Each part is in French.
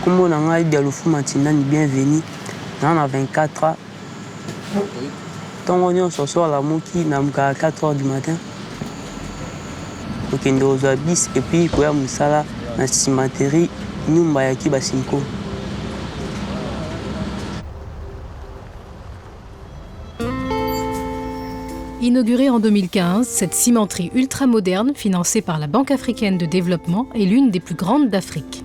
Comme on a dit à l'offre matinale, bienvenue. On a 24 ans. Tant on se sort la moki, à 4 h du matin. Donc on a bis et puis il y a Moussala, la cimenterie, nous Mbayaki Basinko. Inaugurée en 2015, cette cimenterie ultramoderne, financée par la Banque africaine de développement, est l'une des plus grandes d'Afrique.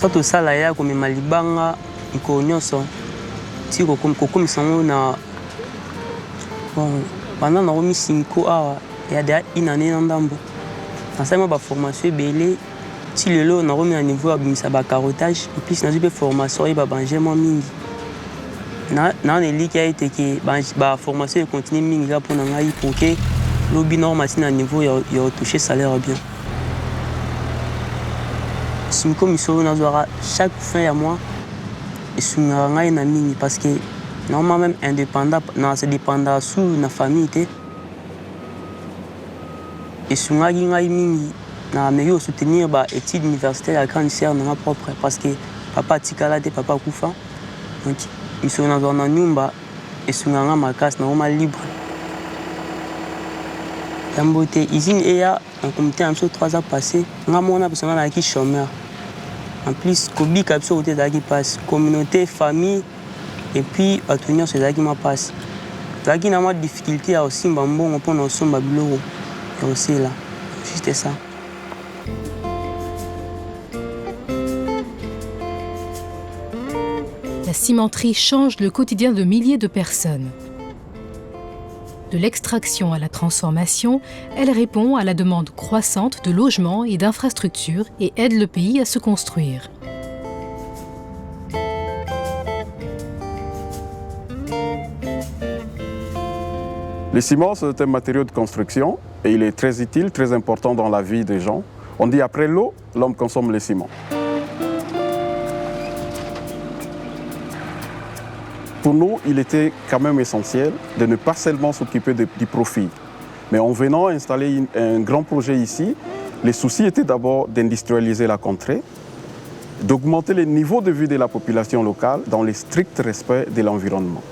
Tout ça là, comme Malibanga, Ikonyoso, si comme ça on a pendant la remise 5 ans, il y a déjà une année dans Dambo. Dans ça, ma formation est belle. Si le lot on a remis à niveau à Bimisaba carottage, et puis dans une formation il va manger moins mingi. Dans les lits qui a été que la formation continue mingi pour n'engager pour que l'objet normal à niveau il a touché salaire bien. Si comme ils sont chaque fin à moi, ils sont en mini parce que normalement même indépendant, c'est dépendant sous la famille. Ils sont en mini. Je soutenir les études universitaires à grande sœur propre parce que papa Tikala et papa Koufa. Donc ils sont dans un nyumba et sont dans ma casse normal libre. La beauté usine et un comité en 3 ans passés, on a besoin de chômeur. En plus, Kobi Kapso côté d'agi passe, communauté, famille et puis à tenir ces d'agi ma passe. D'agi n'a pas de difficulté à aussi bon pour nos sommes babilo et aussi là, juste ça. La cimenterie change le quotidien de milliers de personnes. De l'extraction à la transformation, elle répond à la demande croissante de logements et d'infrastructures et aide le pays à se construire. Le ciment, c'est un matériau de construction et il est très utile, très important dans la vie des gens. On dit après l'eau, l'homme consomme le ciment. Pour nous, il était quand même essentiel de ne pas seulement s'occuper du profit. Mais en venant installer un grand projet ici, le souci était d'abord d'industrialiser la contrée, d'augmenter le niveau de vie de la population locale dans le strict respect de l'environnement.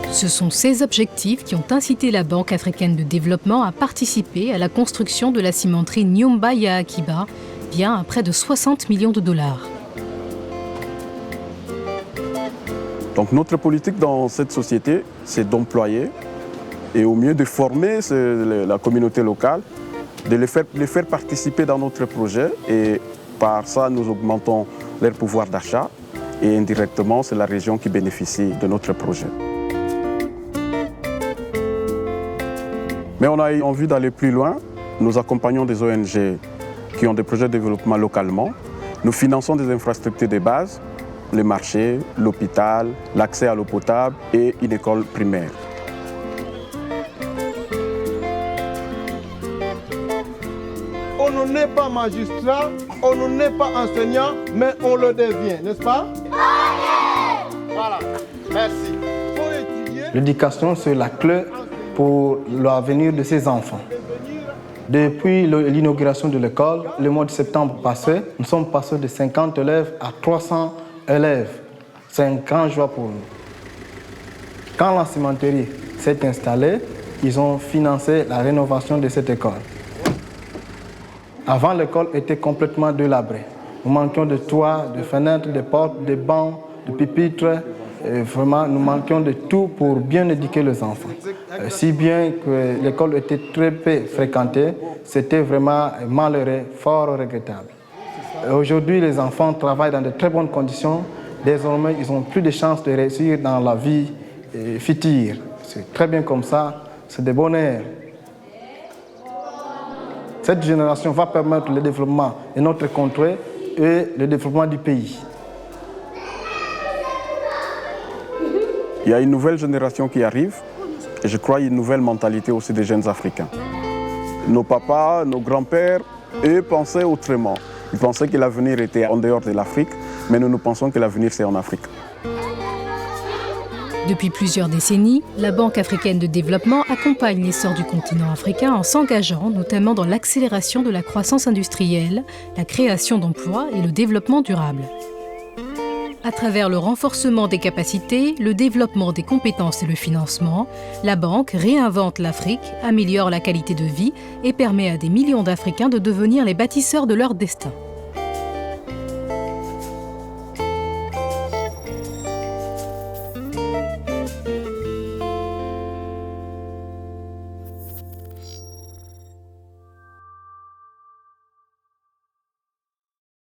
Ce sont ces objectifs qui ont incité la Banque africaine de développement à participer à la construction de la cimenterie Nyumba ya Akiba, bien à près de 60 millions de dollars. Donc notre politique dans cette société, c'est d'employer et au mieux de former la communauté locale, de les faire participer dans notre projet et par ça nous augmentons leur pouvoir d'achat et indirectement c'est la région qui bénéficie de notre projet. Mais on a envie d'aller plus loin. Nous accompagnons des ONG qui ont des projets de développement localement. Nous finançons des infrastructures de base, les marchés, l'hôpital, l'accès à l'eau potable et une école primaire. On n'est pas magistrat, on n'est pas enseignant, mais on le devient, n'est-ce pas? Voilà, merci. L'éducation, c'est la clé pour l'avenir de ces enfants. Depuis l'inauguration de l'école, le mois de septembre passé, nous sommes passés de 50 élèves à 300 élèves. C'est un grand joie pour nous. Quand la cimenterie s'est installée, ils ont financé la rénovation de cette école. Avant, l'école était complètement délabrée. Nous manquions de toits, de fenêtres, de portes, de bancs, de pupitres. Et vraiment, nous manquions de tout pour bien éduquer les enfants. Si bien que l'école était très peu fréquentée, c'était vraiment malheureux, fort regrettable. Aujourd'hui, les enfants travaillent dans de très bonnes conditions. Désormais, ils ont plus de chances de réussir dans la vie future. C'est très bien comme ça, c'est de bonheur. Cette génération va permettre le développement de notre contrée et le développement du pays. Il y a une nouvelle génération qui arrive et je crois une nouvelle mentalité aussi des jeunes Africains. Nos papas, nos grands-pères, eux pensaient autrement. Ils pensaient que l'avenir était en dehors de l'Afrique, mais nous pensons que l'avenir c'est en Afrique. Depuis plusieurs décennies, la Banque africaine de développement accompagne l'essor du continent africain en s'engageant notamment dans l'accélération de la croissance industrielle, la création d'emplois et le développement durable. À travers le renforcement des capacités, le développement des compétences et le financement, la banque réinvente l'Afrique, améliore la qualité de vie et permet à des millions d'Africains de devenir les bâtisseurs de leur destin.